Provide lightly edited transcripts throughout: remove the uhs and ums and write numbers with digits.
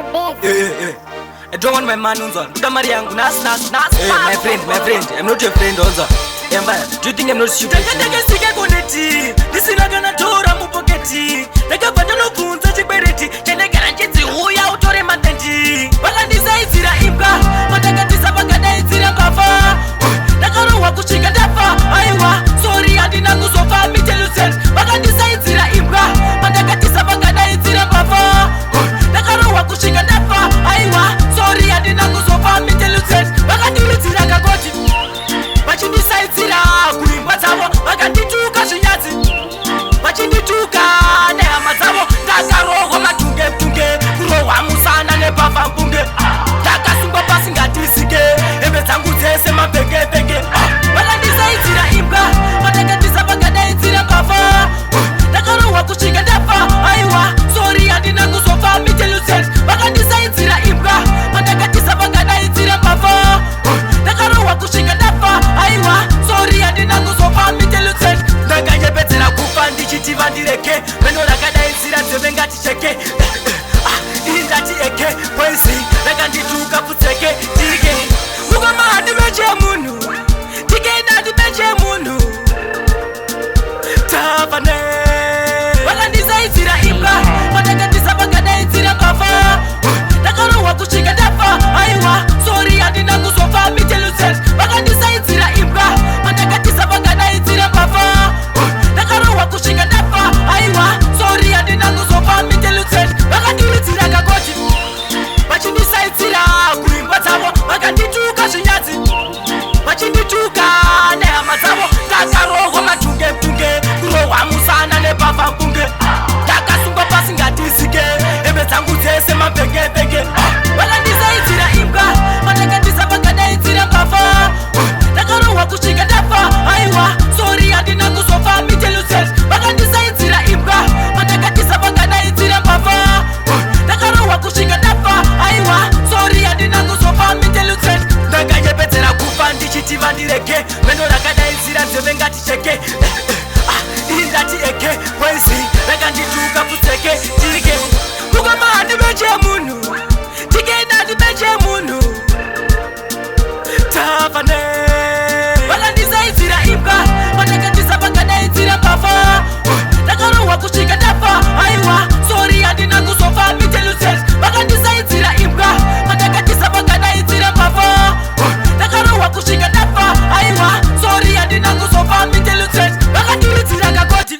the best. I don't want my man unzwa. Buda mari yangu nas. My friend, I'm not your friend also. Do you think I'm not stupid? Ndaka sike koneti. Ndisinagana tora mu pocketi. Ndaka bandano kunza chibereti. Chenegara nchidzi uya utore matenti. Vakandisaizira imba. Mandakatisa vakadaizira kafa. Ndakarohwa kusvika ndafa. Aiwa, sorry handina kuzofa mitelucent. Vakandisaizira imba. Mandakatisa vakadaizira kafa. Ndakarohwa kusvika ndafa. Aiwa, sorry handina kuzofa mitelucent. Vakandiudzira kakoti. Vachindisaizira kuimba dzavo. Vakandituka zvinyadzi. Vachindituka nehama dzavo. Ndakarohwa matunge kurohwa musana nepavha mpunge. Ndakasungwa pasi ngatizike. Hembe dzangu dzese mabhenge. Vakandisaidzira imba. Vandakatisa vakadaidzira kafa. Ndakarohwa kusvika ndafa. Aiwa, sorry handina kuzofa mitelucent. Vakandisaidzira imba. Vandakatisa vakadaidzira kafa. Ndakarohwa kusvika ndafa. Aiwa, sorry handina kuzofa mitelucent. Ndakanyepedzera kufa ndichiti vandireke. Vendo rakadaidzira nzeve ngaticheke. Indati eke poisi rakandituka putseke tike mukama handimeche munhu tikenda ndimeche munhu tafane vakandisaidzira imba vandakatisa vakadaidzira kafa ndakarohwa kusvika ndafa aiwa sorry handina kuzofa mitelucent vakandisaidzira imba vandakatisa vakadaidzira kafa ndakarohwa kusvika ndafa aiwa sorry handina kuzofa mitelucent vakandiudzira kakoti vachindisaidzira kuimba dzavo vakandituka zvinyadzi vachindituka nehama dzavo ndakarohwa matunge kurohwa musana nepavha mpunge ndakasungwa pasi ngatizike hembe dzangu dzese mabhenge vakandisaidzira imba vandakatisa vakadaidzira kafa ndakarohwa kusvika ndafa aiwa sorry handina kuzofa mitelucent vakandisaidzira imba vandakatisa vakadaidzira kafa ndakarohwa kusvika ndafa aiwa sorry handina kuzofa mitelucent ndakanyepedzera kufa ndichiti vandireke vendo rakadaidzira nzeve ngaticheke indati eke poisi rakandituka putseke tirike mukama handimeche munhu tikenda ndimeche munhu tafane vakandisaidzira imba vandakatisa vakadaidzira kafa ndakarohwa kusvika ndafa aiwa sorry handina kuzofa mitelucent vakandisaidzira imba vandakatisa vakadaidzira kafa ndakarohwa kusvika ndafa aiwa sorry handina kuzofa mitelucent vakandiudzira kakoti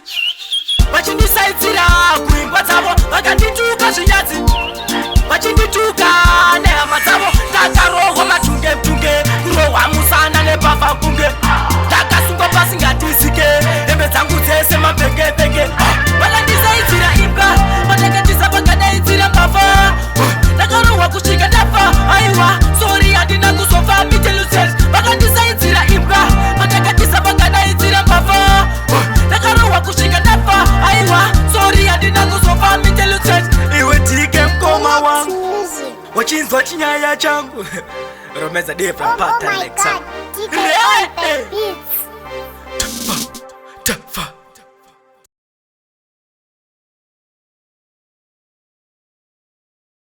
vachindisaidzira kuimba dzavo vakandituka zvinyadzi vachindituka nehama dzavo ndakarohwa matunge kurohwa musana nepavha mpunge ndakasungwa pasi ngatizike hembe dzangu dzese mabhenge vakandisaidzira imba vandakatisa vakadaidzira kafa ndakarohwa kusvika ndafa aiwa sorry handina kuzofa mitelucent vakandisaidzira imba vandakatisa vakadaidzira kafa ndakarohwa kusvika ndafa aiwa sorry handina kuzofa mitelucent iwe tike mkoma wangu wachinzwa chinyaya changu romeza different pattern like some. Oh my God, TK on the beat.